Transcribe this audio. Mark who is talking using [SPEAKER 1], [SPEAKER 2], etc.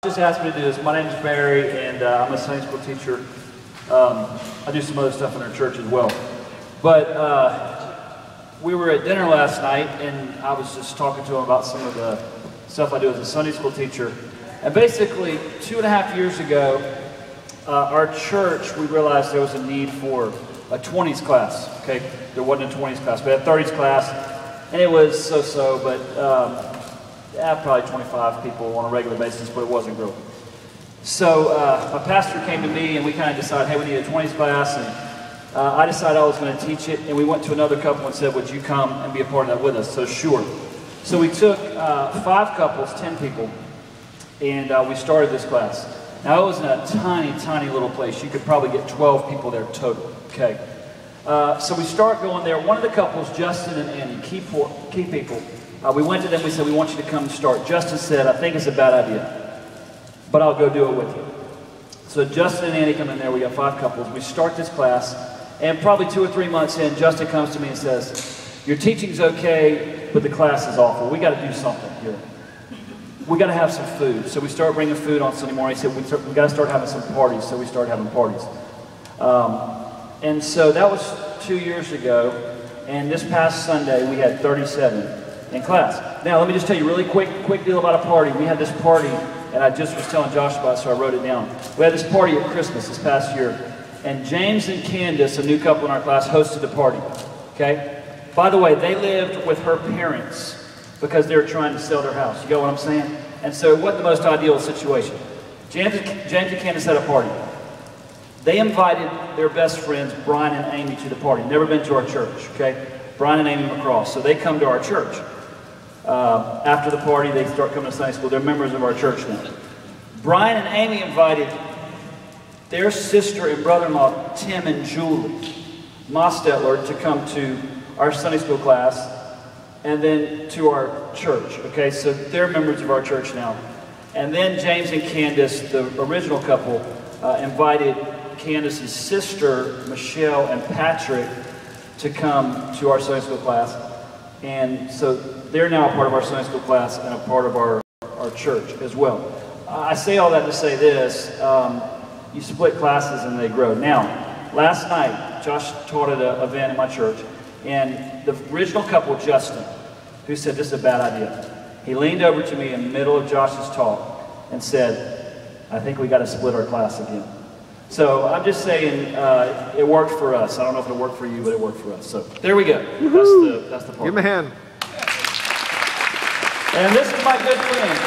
[SPEAKER 1] Just asked me to do this. My name is Barry, and I'm a Sunday school teacher. I do some other stuff in our church as well. But we were at dinner last night, and I was just talking to him about some of the stuff I do as a Sunday school teacher. And basically, 2.5 years ago, our church, we realized there was a need for a 20s class. Okay, there wasn't a 20s class, we had a 30s class, and it was so-so, but probably 25 people on a regular basis, but it wasn't growing. So my pastor came to me, and we kind of decided, hey, we need a 20s class, and I decided I was going to teach it, and we went to another couple and said, would you come and be a part of that with us? So sure. So we took 5 couples, 10 people, and we started this class. Now it was in a tiny, tiny little place. You could probably get 12 people there total, okay? So we start going there. One of the couples, Justin and Annie, key people, we went to them, we said, we want you to come and start. Justin said, I think it's a bad idea, but I'll go do it with you. So Justin and Annie come in there, we got 5 couples, we start this class, and probably 2 or 3 months in, Justin comes to me and says, your teaching's okay, but the class is awful. We got to do something here. We got to have some food. So we start bringing food on Sunday morning. He said, we got to start having some parties, so we started having parties. And so that was 2 years ago, and this past Sunday, we had 37 in class. Now, let me just tell you really quick deal about a party. We had this party, and I just was telling Josh about it, so I wrote it down. We had this party at Christmas this past year, and James and Candace, a new couple in our class, hosted the party, okay? By the way, they lived with her parents because they were trying to sell their house. You get what I'm saying? And so it wasn't the most ideal situation. James and Candace had a party. They invited their best friends, Brian and Amy, to the party. Never been to our church, okay? Brian and Amy McCross. So they come to our church. After the party, they start coming to Sunday school. They're members of our church now. Brian and Amy invited their sister and brother-in-law, Tim and Julie Mostetler, to come to our Sunday school class and then to our church. Okay, so they're members of our church now. And then James and Candace, the original couple, invited Candace's sister, Michelle, and Patrick to come to our Sunday school class. And so they're now a part of our Sunday school class and a part of our church as well. I say all that to say this, you split classes and they grow. Now, last night, Josh taught at an event in my church, and the original couple, Justin, who said this is a bad idea, he leaned over to me in the middle of Josh's talk and said, I think we got to split our class again. So I'm just saying, it worked for us. I don't know if it'll work for you, but it worked for us. So there we go. That's the part.
[SPEAKER 2] Give him a hand.
[SPEAKER 1] And this is my good friend.